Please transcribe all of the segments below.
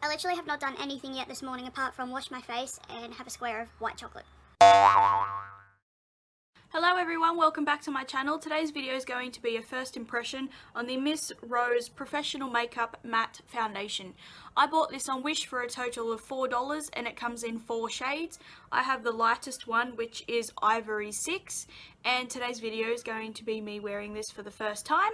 I literally have not done anything yet this morning apart from wash my face and have a square of white chocolate. Hello everyone, welcome back to my channel. Today's video is going to be a first impression on the Miss Rose Professional Makeup Matte Foundation. I bought this on Wish for a total of $4 and it comes in 4 shades. I have the lightest one, which is Ivory 6, and today's video is going to be me wearing this for the first time,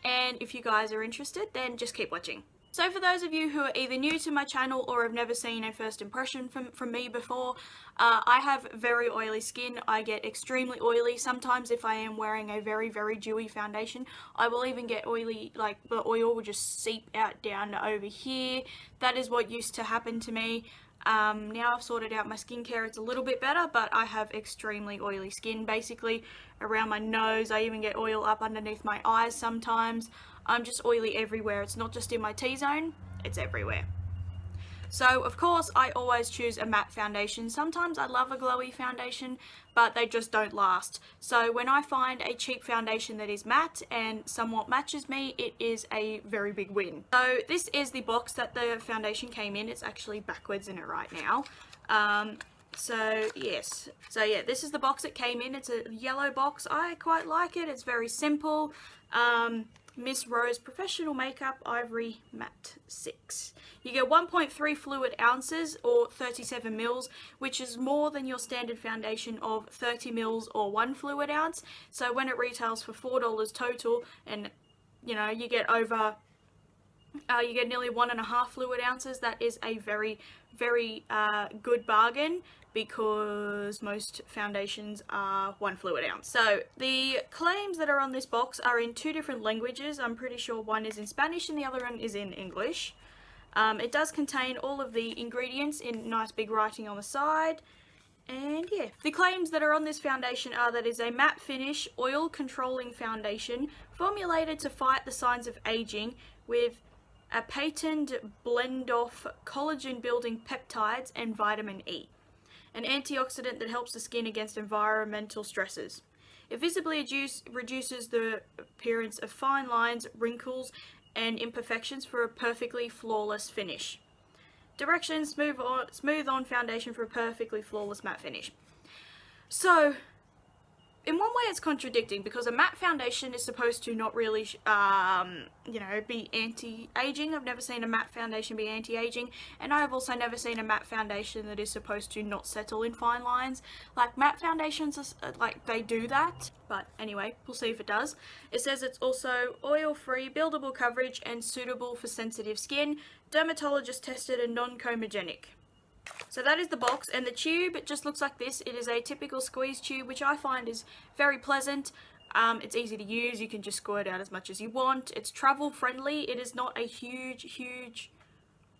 and if you guys are interested then just keep watching. So for those of you who are either new to my channel or have never seen a first impression from me before, I have very oily skin. I get extremely oily. Sometimes if I am wearing a very dewy foundation, I will even get oily, like the oil will just seep out down to over here. That is what used to happen to me. Now I've sorted out my skincare, it's a little bit better, but I have extremely oily skin, basically around my nose. I even get oil up underneath my eyes sometimes. I'm just oily everywhere. It's not just in my T-zone, it's everywhere. So of course I always choose a matte foundation. Sometimes I love a glowy foundation, but they just don't last. So when I find a cheap foundation that is matte and somewhat matches me, it is a very big win. So this is the box that the foundation came in. It's actually backwards in it right now. So yeah, this is the box it came in. It's a yellow box. I quite like it. It's very simple. Miss Rose Professional Makeup Ivory Matte 6. You get 1.3 fluid ounces or 37 mils, which is more than your standard foundation of 30 mils or 1 fluid ounce. So when it retails for $4 total, and you know, you get over you get nearly 1.5 fluid ounces, that is a very good bargain, because most foundations are 1 fluid ounce. So the claims that are on this box are in 2 different languages. I'm pretty sure one is in Spanish and the other one is in English. It does contain all of the ingredients in nice big writing on the side. And yeah, the claims that are on this foundation are that it's a matte finish, oil controlling foundation formulated to fight the signs of aging with a patented blend of collagen building peptides and vitamin E, an antioxidant that helps the skin against environmental stresses. It visibly reduces the appearance of fine lines, wrinkles, and imperfections for a perfectly flawless finish. Directions: smooth on foundation for a perfectly flawless matte finish. So, in one way it's contradicting, because a matte foundation is supposed to not really, you know, be anti-aging. I've never seen a matte foundation be anti-aging, and I've also never seen a matte foundation that is supposed to not settle in fine lines. Like, matte foundations, like, they do that, but anyway, we'll see if it does. It says it's also oil-free, buildable coverage, and suitable for sensitive skin, dermatologist tested and non-comedogenic. So that is the box, and the tube, it just looks like this. It is a typical squeeze tube, which I find is very pleasant. It's easy to use. You can just squirt out as much as you want. It's travel friendly. It is not a huge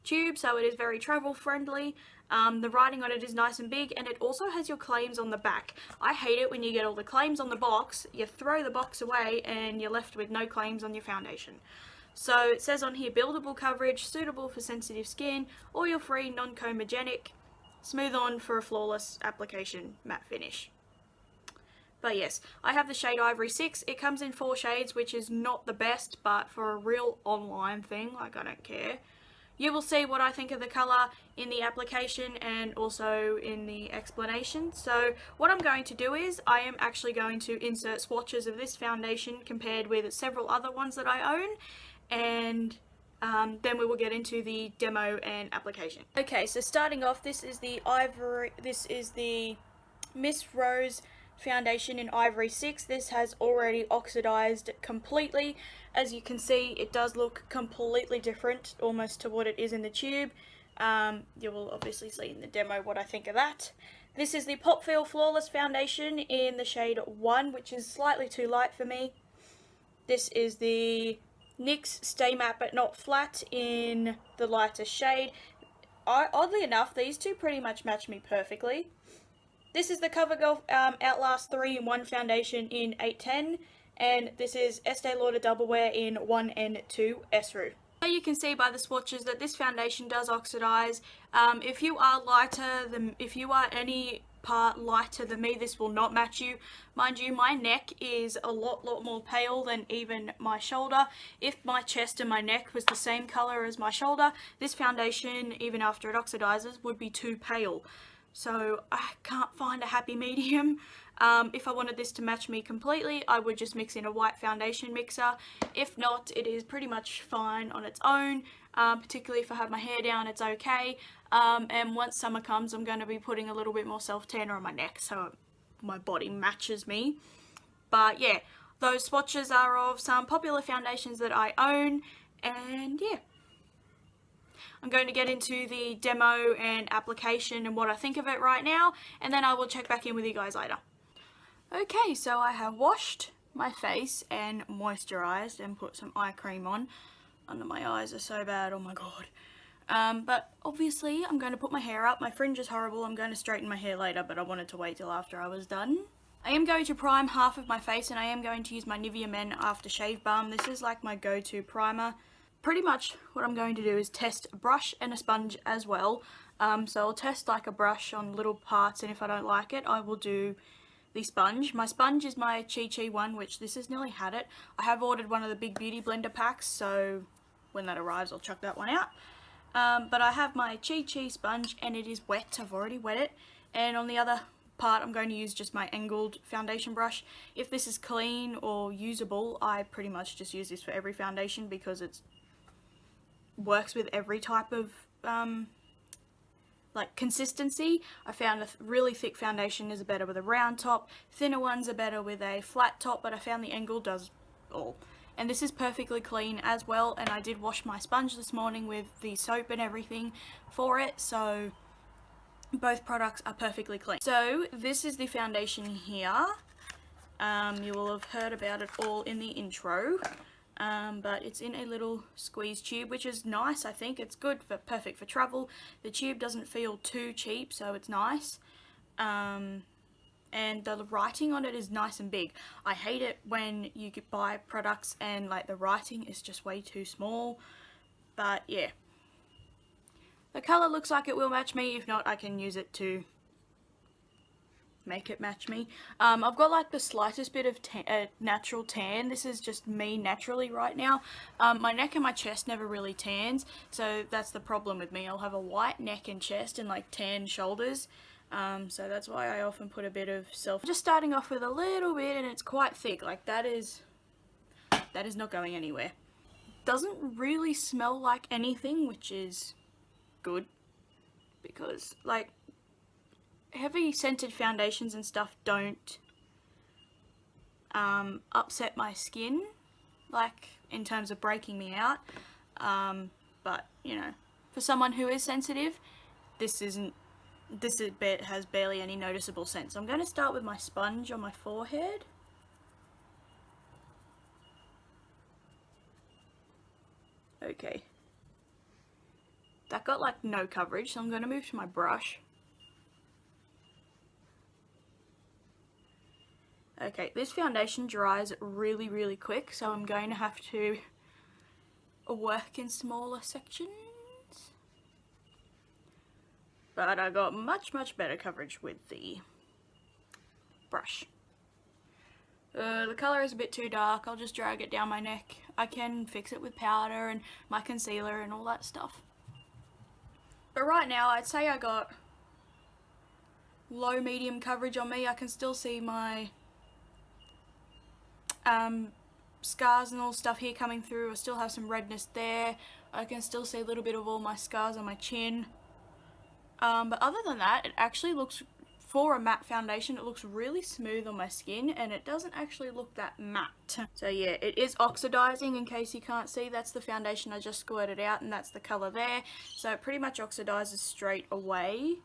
tube, so it is very travel friendly. The writing on it is nice and big, and it also has your claims on the back. I hate it when you get all the claims on the box, you throw the box away, and you're left with no claims on your foundation. So it says on here, buildable coverage, suitable for sensitive skin, oil-free, non-comedogenic, smooth on for a flawless application, matte finish. But yes, I have the shade Ivory 6. It comes in 4 shades, which is not the best, but for a real online thing, like, I don't care. You will see what I think of the colour in the application and also in the explanation. So what I'm going to do is, I am actually going to insert swatches of this foundation compared with several other ones that I own, and then we will get into the demo and application. Okay, so starting off, this is the Miss Rose foundation in Ivory 6. This has already oxidized completely. As you can see, it does look completely different, almost to what it is in the tube. You will obviously see in the demo what I think of that. This is the Pop Feel Flawless foundation in the shade 1, which is slightly too light for me. This is the NYX Stay Matte But Not Flat in the lighter shade. Oddly enough, these two pretty much match me perfectly. This is the CoverGirl Outlast 3-in-1 foundation in 810, and this is Estee Lauder Double Wear in 1N2 Esru. So you can see by the swatches that this foundation does oxidize. If you are lighter, if you are any part lighter than me, this will not match you. Mind you, my neck is a lot more pale than even my shoulder. If my chest and my neck was the same color as my shoulder, this foundation, even after it oxidizes, would be too pale. So I can't find a happy medium. If I wanted this to match me completely, I would just mix in a white foundation mixer. If not, it is pretty much fine on its own. Particularly if I have my hair down, it's okay. And once summer comes, I'm going to be putting a little bit more self-tanner on my neck so my body matches me. But yeah, those swatches are of some popular foundations that I own, and yeah. I'm going to get into the demo and application and what I think of it right now, and then I will check back in with you guys later. Okay, so I have washed my face and moisturized and put some eye cream on. Under my eyes are so bad, oh my god. But obviously I'm going to put my hair up. My fringe is horrible. I'm going to straighten my hair later, but I wanted to wait till after I was done. I am going to prime half of my face, and I am going to use my Nivea Men Aftershave Balm. This is like my go-to primer. Pretty much what I'm going to do is test a brush and a sponge as well. So I'll test like a brush on little parts, and if I don't like it, I will do the sponge. My sponge is my Chi Chi one, which this has nearly had it. I have ordered one of the big beauty blender packs, so when that arrives I'll chuck that one out. But I have my Chi Chi sponge and it is wet. I've already wet it. And on the other part I'm going to use just my angled foundation brush. If this is clean or usable, I pretty much just use this for every foundation because it works with every type of like consistency. I found a really thick foundation is better with a round top, thinner ones are better with a flat top, but I found the angle does all. And this is perfectly clean as well, and I did wash my sponge this morning with the soap and everything for it, so both products are perfectly clean. So this is the foundation here. You will have heard about it all in the intro. But it's in a little squeeze tube, which is nice. I think it's good for perfect for travel. The tube doesn't feel too cheap, so it's nice. And the writing on it is nice and big. I hate it when you buy products and like the writing is just way too small. But yeah, the colour looks like it will match me. If not, I can use it to make it match me. I've got like the slightest bit of natural tan. This is just me naturally right now. My neck and my chest never really tans, so that's the problem with me. I'll have a white neck and chest and like tan shoulders. So that's why I often put a bit of just starting off with a little bit, and it's quite thick. Like that is not going anywhere. Doesn't really smell like anything, which is good because like heavy scented foundations and stuff don't upset my skin, like in terms of breaking me out, but you know, for someone who is sensitive, this has barely any noticeable scent. So I'm going to start with my sponge on my forehead. Okay, that got like no coverage, so I'm going to move to my brush. Okay, this foundation dries really quick, so I'm going to have to work in smaller sections. But I got much better coverage with the brush. The colour is a bit too dark. I'll just drag it down my neck. I can fix it with powder and my concealer and all that stuff. But right now I'd say I got low medium coverage on me. I can still see my scars and all stuff here coming through. I still have some redness there. I can still see a little bit of all my scars on my chin. But other than that, it actually looks, for a matte foundation, it looks really smooth on my skin, and it doesn't actually look that matte. So yeah, it is oxidizing, in case you can't see. That's the foundation I just squirted out, and that's the color there. So it pretty much oxidizes straight away,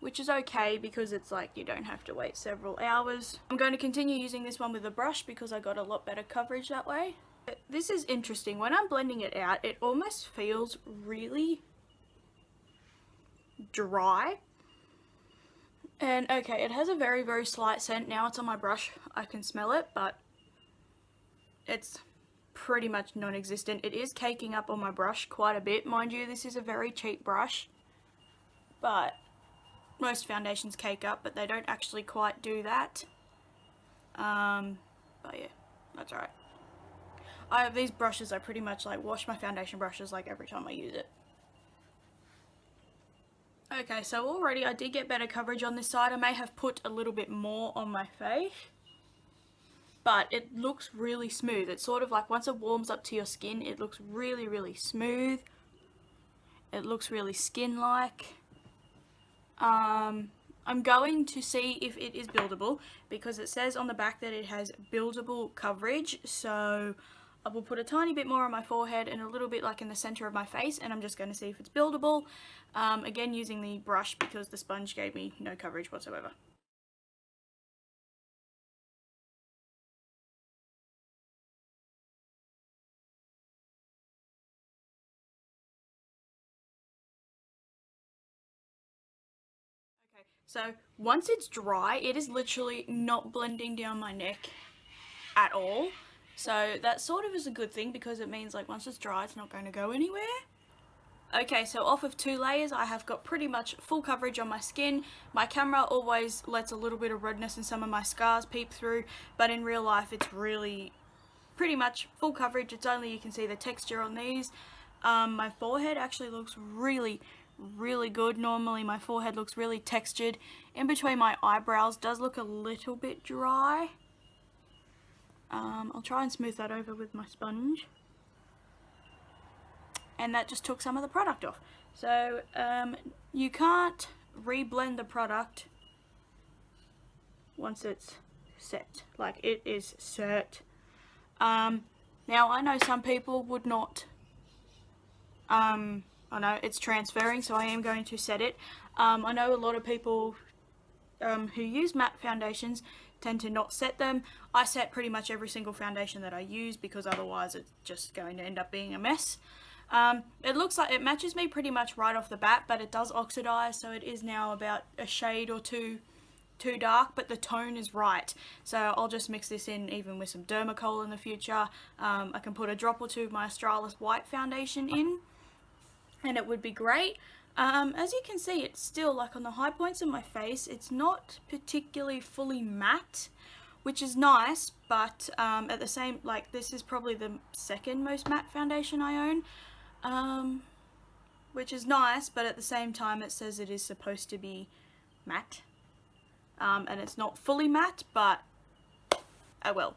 which is okay because it's like you don't have to wait several hours. I'm going to continue using this one with a brush because I got a lot better coverage that way. This is interesting. When I'm blending it out, it almost feels really dry. And okay, it has a very slight scent. Now it's on my brush, I can smell it, but it's pretty much non-existent. It is caking up on my brush quite a bit. Mind you, this is a very cheap brush, but most foundations cake up, but they don't actually quite do that. But yeah, that's alright. I have these brushes, I pretty much like wash my foundation brushes like every time I use it. Okay, so already I did get better coverage on this side. I may have put a little bit more on my face, but it looks really smooth. It's sort of like once it warms up to your skin, it looks really, really smooth. It looks really skin-like. I'm going to see if it is buildable, because it says on the back that it has buildable coverage, so I will put a tiny bit more on my forehead and a little bit like in the center of my face, and I'm just going to see if it's buildable. Again, using the brush because the sponge gave me no coverage whatsoever. Okay, so once it's dry, it is literally not blending down my neck at all. So that sort of is a good thing, because it means like once it's dry, it's not going to go anywhere. Okay, so off of 2 layers, I have got pretty much full coverage on my skin. My camera always lets a little bit of redness and some of my scars peep through, but in real life it's really pretty much full coverage. It's only you can see the texture on these. My forehead actually looks really, really good. Normally my forehead looks really textured. In between my eyebrows does look a little bit dry. I'll try and smooth that over with my sponge. And that just took some of the product off. So you can't re-blend the product once it's set. Like, it is set. Now I know some people would not. I know it's transferring, so I am going to set it. I know a lot of people who use matte foundations tend to not set them. I set pretty much every single foundation that I use, because otherwise it's just going to end up being a mess. It looks like it matches me pretty much right off the bat, but it does oxidize, so it is now about a shade or two too dark, but the tone is right. So I'll just mix this in even with some Dermacol in the future. I can put a drop or two of my Australis White foundation in, and it would be great. As you can see, it's still, like, on the high points of my face, it's not particularly fully matte, which is nice, but at the same, like, this is probably the second most matte foundation I own. Which is nice, but at the same time it says it is supposed to be matte, and it's not fully matte, but oh well.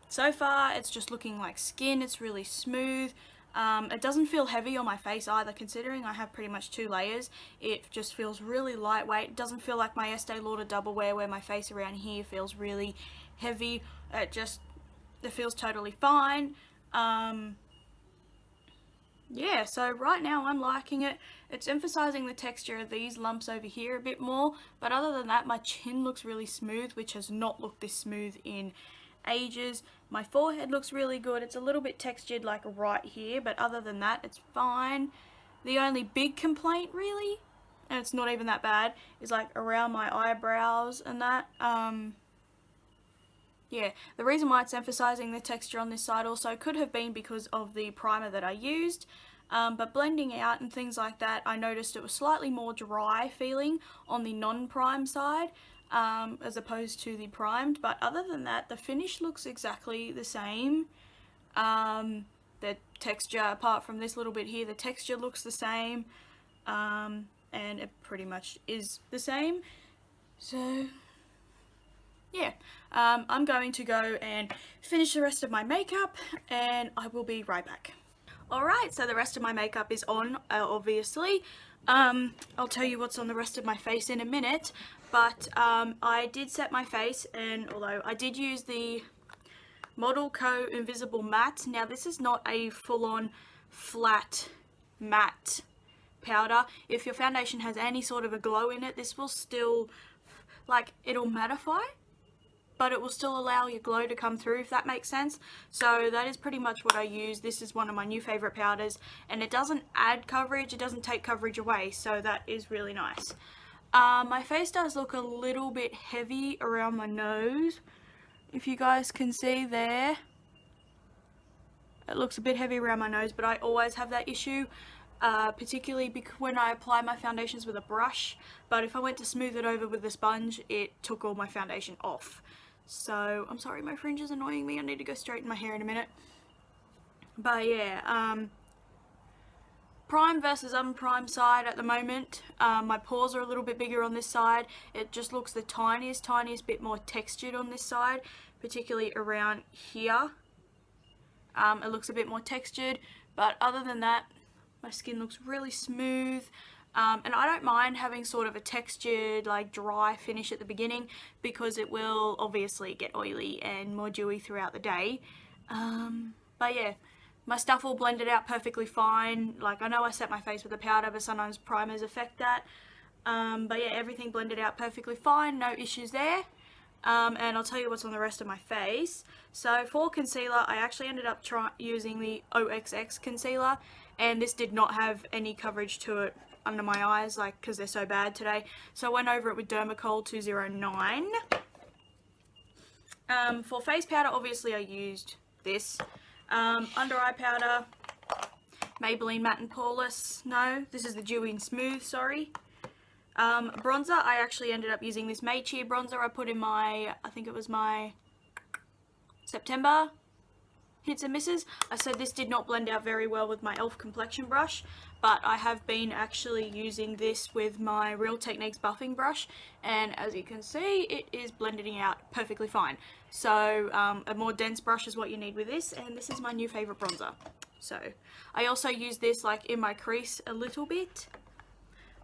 So far it's just looking like skin. It's really smooth. It doesn't feel heavy on my face either, considering I have pretty much 2 layers. It just feels really lightweight. It doesn't feel like my Estee Lauder Double Wear, where my face around here feels really heavy. It feels totally fine. Yeah, so right now I'm liking it. It's emphasizing the texture of these lumps over here a bit more, but other than that, my chin looks really smooth, which has not looked this smooth in ages. My forehead looks really good. It's a little bit textured like right here, but other than that, it's fine. The only big complaint really, and it's not even that bad, is like around my eyebrows and that. Yeah, the reason why it's emphasizing the texture on this side also could have been because of the primer that I used, but blending out and things like that, I noticed it was slightly more dry feeling on the non-prime side, as opposed to the primed. But other than that, the finish looks exactly the same. The texture, apart from this little bit here, the texture looks the same, and it pretty much is the same. So yeah, I'm going to go and finish the rest of my makeup, and I will be right back. Alright, so the rest of my makeup is on, obviously. I'll tell you what's on the rest of my face in a minute, but I did set my face, and although I did use the Model Co Invisible Matte. Now this is not a full-on flat matte powder. If your foundation has any sort of a glow in it, this will still, like, it'll mattify, but it will still allow your glow to come through, if that makes sense. So that is pretty much what I use. This is one of my new favorite powders, and it doesn't add coverage, it doesn't take coverage away, so that is really nice. My face does look a little bit heavy around my nose, if you guys can see there. It looks a bit heavy around my nose, but I always have that issue. particularly when I apply my foundations with a brush, but if I went to smooth it over with a sponge, it took all my foundation off. So I'm sorry, my fringe is annoying me. I need to go straighten my hair in a minute. But yeah, prime versus unprime side at the moment. My pores are a little bit bigger on this side. It just looks the tiniest bit more textured on this side, particularly around here. It looks a bit more textured, but other than that, my skin looks really smooth. And I don't mind having sort of a textured, like dry finish at the beginning, because it will obviously get oily and more dewy throughout the day. But yeah, my stuff all blended out perfectly fine. Like, I know I set my face with a powder, but sometimes primers affect that. But yeah, everything blended out perfectly fine, no issues there. And I'll tell you what's on the rest of my face. So for concealer, I actually ended up using the OXX concealer, and this did not have any coverage to it under my eyes, like, because they're so bad today. So I went over it with Dermacol 209. For face powder, obviously I used this. Under eye powder, Maybelline Matte and Poreless. No, this is the Dewy and Smooth, sorry. Bronzer, I actually ended up using this May Cheer bronzer I put in my, I think it was my September hits and misses. I said this did not blend out very well with my e.l.f. complexion brush, but I have been actually using this with my Real Techniques buffing brush, and as you can see, it is blending out perfectly fine. So a more dense brush is what you need with this, and this is my new favourite bronzer. So I also use this like in my crease a little bit.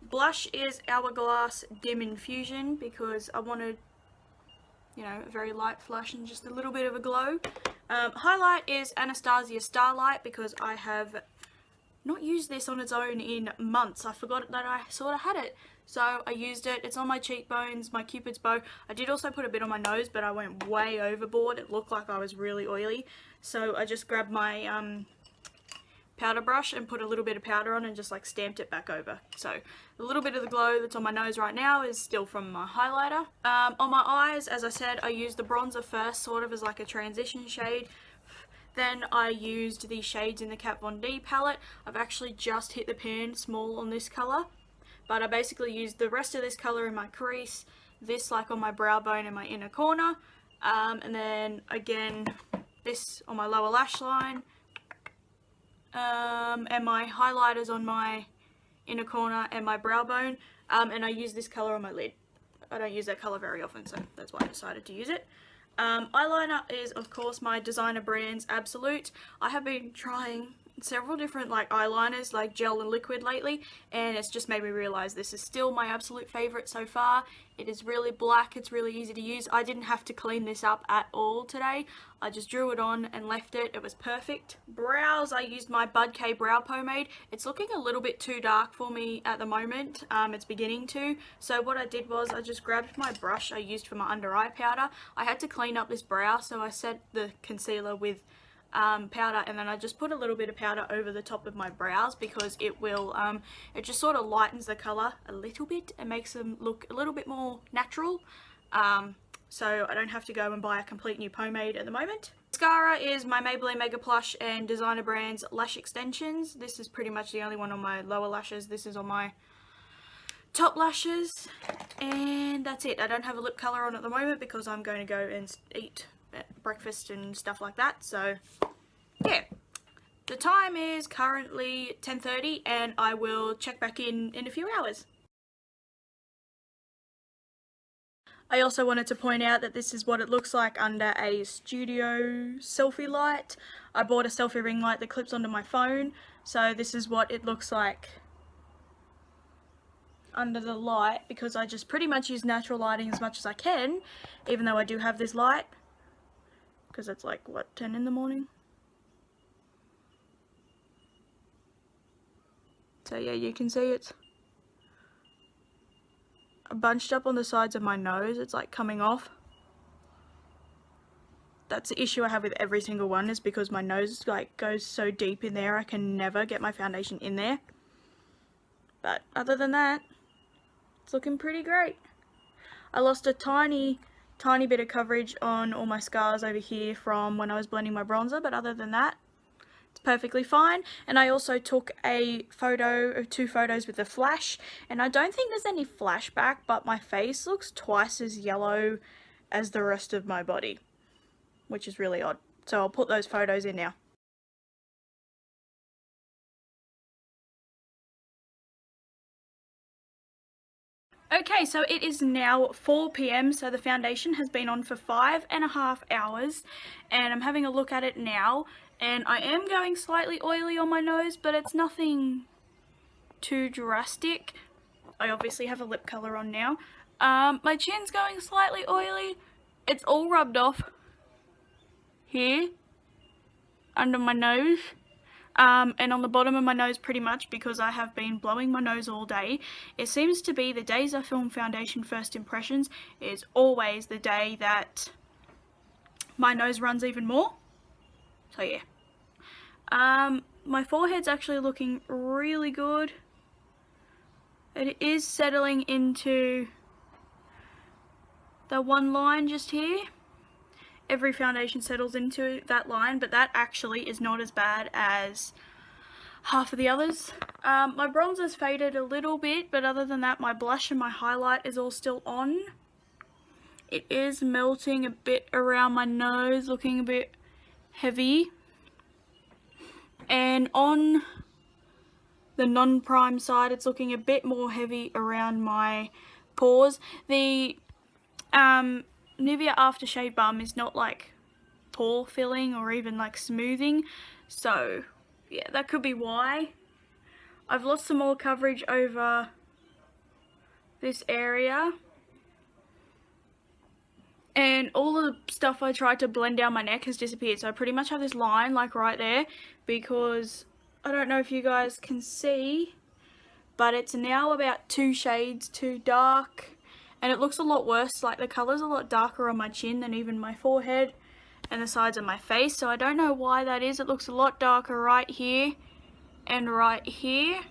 Blush is Hourglass Dim Infusion, because I wanted, you know, a very light flush and just a little bit of a glow. Highlight is Anastasia Starlight, because I have not used this on its own in months. I forgot that I sort of had it. So I used it. It's on my cheekbones, my Cupid's bow. I did also put a bit on my nose, but I went way overboard. It looked like I was really oily. So I just grabbed my powder brush and put a little bit of powder on and just like stamped it back over. So a little bit of the glow that's on my nose right now is still from my highlighter. On my eyes, as I said, I used the bronzer first, sort of as like a transition shade. Then I used the shades in the Kat Von D palette. I've actually just hit the pan small on this colour, but I basically used the rest of this colour in my crease, this like on my brow bone and my inner corner, and then again this on my lower lash line, and my highlighters on my inner corner and my brow bone, and I use this colour on my lid. I don't use that colour very often, so that's why I decided to use it. Eyeliner is of course my designer brand's Absolute. I have been trying several different like eyeliners, like gel and liquid lately, and it's just made me realize this is still my absolute favorite so far. It is really black, it's really easy to use. I didn't have to clean this up at all today. I just drew it on and left it. It was perfect. Brows, I used my Bud K brow pomade. It's looking a little bit too dark for me at the moment. It's beginning to. So what I did was I just grabbed my brush I used for my under eye powder. I had to clean up this brow, so I set the concealer with powder, and then I just put a little bit of powder over the top of my brows, because it will it just sort of lightens the colour a little bit and makes them look a little bit more natural, so I don't have to go and buy a complete new pomade at the moment. Mascara is my Maybelline Mega Plush and designer brands lash extensions. This is pretty much the only one on my lower lashes. This is on my top lashes, and that's it. I don't have a lip colour on at the moment because I'm going to go and eat breakfast and stuff like that. So yeah, the time is currently 10:30, and I will check back in a few hours. I also wanted to point out that this is what it looks like under a studio selfie light. I bought a selfie ring light that clips onto my phone, so this is what it looks like under the light, because I just pretty much use natural lighting as much as I can, even though I do have this light, because it's like, what, 10 in the morning? So yeah, you can see it's bunched up on the sides of my nose. It's like coming off. That's the issue I have with every single one, is because my nose like goes so deep in there, I can never get my foundation in there. But other than that, it's looking pretty great. I lost a tiny bit of coverage on all my scars over here from when I was blending my bronzer, but other than that, it's perfectly fine. And I also took a photo of 2 photos with the flash, and I don't think there's any flashback, but my face looks twice as yellow as the rest of my body, which is really odd. So I'll put those photos in now. Okay, so it is now 4 p.m, so the foundation has been on for 5.5 hours, and I'm having a look at it now, and I am going slightly oily on my nose, but it's nothing too drastic. I obviously have a lip colour on now. My chin's going slightly oily. It's all rubbed off here under my nose. And on the bottom of my nose pretty much, because I have been blowing my nose all day. It seems to be the days I film foundation first impressions is always the day that my nose runs even more. So yeah. My forehead's actually looking really good. It is settling into the one line just here. Every foundation settles into that line, but that actually is not as bad as half of the others. My bronzer's faded a little bit, but other than that, my blush and my highlight is all still on. It is melting a bit around my nose, looking a bit heavy. And on the non-prime side, it's looking a bit more heavy around my pores. The Nivea aftershave balm is not like pore filling or even like smoothing, so yeah, that could be why. I've lost some more coverage over this area, and all the stuff I tried to blend down my neck has disappeared, so I pretty much have this line like right there, because I don't know if you guys can see, but it's now about 2 shades too dark. And it looks a lot worse, like the colour's a lot darker on my chin than even my forehead and the sides of my face. So I don't know why that is. It looks a lot darker right here and right here.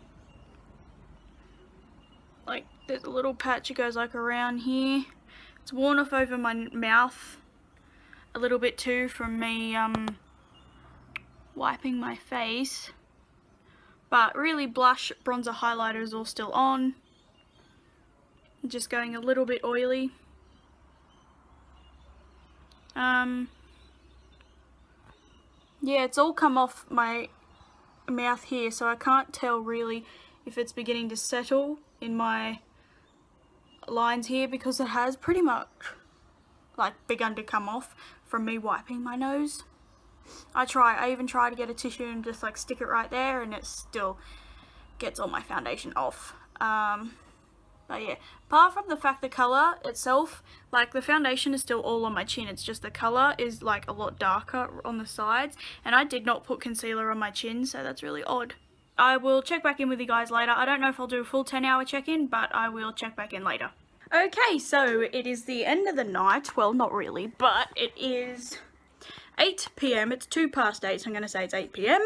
Like there's a little patch that goes like around here. It's worn off over my mouth a little bit too from me wiping my face. But really blush, bronzer, highlighter is all still on. Just going a little bit oily. Yeah, it's all come off my mouth here, so I can't tell really if it's beginning to settle in my lines here, because it has pretty much like begun to come off from me wiping my nose. I even try to get a tissue and just like stick it right there, and it still gets all my foundation off. But yeah, apart from the fact the colour itself, like the foundation is still all on my chin, it's just the colour is like a lot darker on the sides, and I did not put concealer on my chin, so that's really odd. I will check back in with you guys later. I don't know if I'll do a full 10-hour check-in, but I will check back in later. Okay, so it is the end of the night. Well, not really, but it is 8 p.m. It's 8, so I'm going to say it's 8 p.m.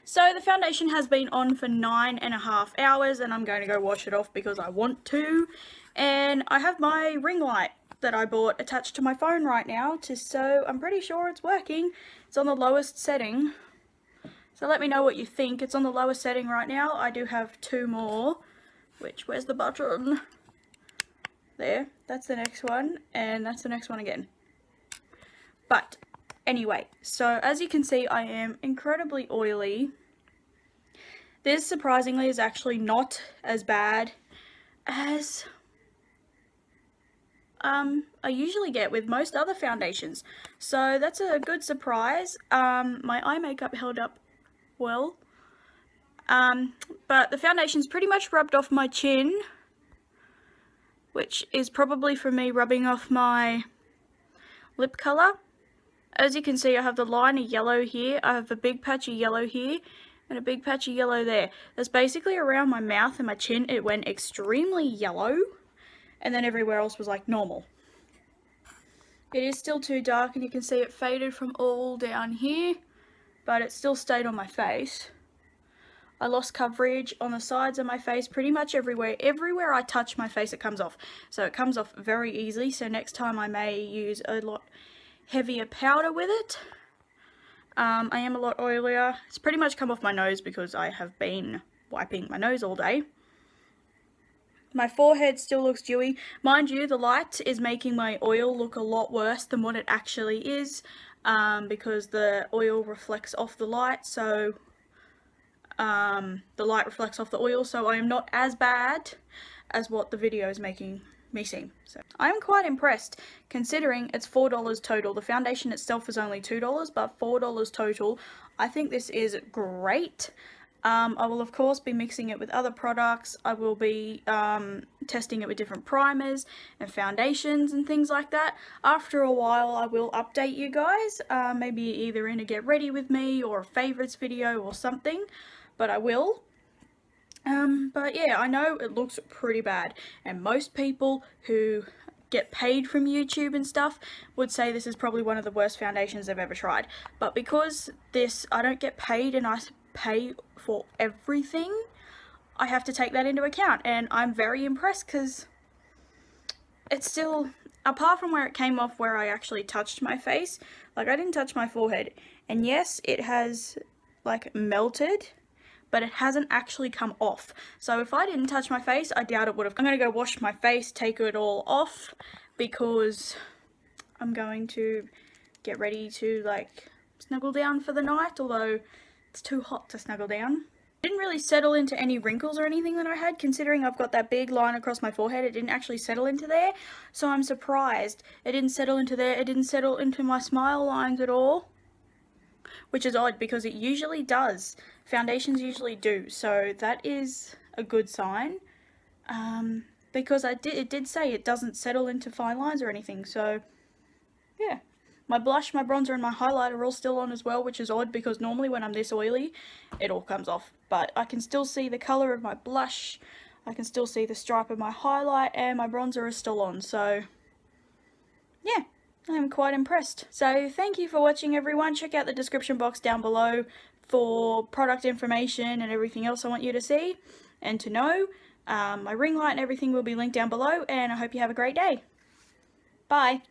So the foundation has been on for 9.5 hours, and I'm going to go wash it off because I want to. And I have my ring light that I bought attached to my phone right now, so I'm pretty sure it's working. It's on the lowest setting. So let me know what you think. It's on the lowest setting right now. I do have 2 more, where's the button? There, that's the next one, and that's the next one again. But anyway, so as you can see, I am incredibly oily. This surprisingly is actually not as bad as I usually get with most other foundations. So that's a good surprise. My eye makeup held up well. But the foundation's pretty much rubbed off my chin, which is probably from me rubbing off my lip colour. As you can see, I have the line of yellow here, I have a big patch of yellow here, and a big patch of yellow there. That's basically around my mouth and my chin. It went extremely yellow, and then everywhere else was like normal. It is still too dark, and you can see it faded from all down here, but it still stayed on my face. I lost coverage on the sides of my face pretty much everywhere. Everywhere I touch my face, it comes off. So it comes off very easily, so next time I may use a lot heavier powder with it. I am a lot oilier. It's pretty much come off my nose because I have been wiping my nose all day. My forehead still looks dewy. Mind you, the light is making my oil look a lot worse than what it actually is, because the oil reflects off the light, so the light reflects off the oil, so I am not as bad as what the video is making me seem. So I am quite impressed, considering it's $4 total. The foundation itself is only $2, but $4 total. I think this is great. I will of course be mixing it with other products. I will be testing it with different primers and foundations and things like that. After a while I will update you guys, maybe either in a get ready with me or a favorites video or something, but I will. But yeah, I know it looks pretty bad, and most people who get paid from YouTube and stuff would say this is probably one of the worst foundations they've ever tried. But because I don't get paid and I pay for everything, I have to take that into account, and I'm very impressed because it's still, apart from where it came off where I actually touched my face, like I didn't touch my forehead, and yes, it has like melted, but it hasn't actually come off. So if I didn't touch my face, I doubt it would have. I'm going to go wash my face, take it all off, because I'm going to get ready to like snuggle down for the night, although it's too hot to snuggle down. It didn't really settle into any wrinkles or anything that I had, considering I've got that big line across my forehead. It didn't actually settle into there, so I'm surprised. It didn't settle into there, it didn't settle into my smile lines at all, which is odd because it usually does. Foundations usually do, so that is a good sign, because it did say it doesn't settle into fine lines or anything, so yeah. My blush, my bronzer and my highlight are all still on as well, which is odd because normally when I'm this oily it all comes off, but I can still see the colour of my blush, I can still see the stripe of my highlight, and my bronzer is still on, so yeah. I'm quite impressed. So thank you for watching, everyone. Check out the description box down below for product information and everything else I want you to see and to know. My ring light and everything will be linked down below, and I hope you have a great day. Bye.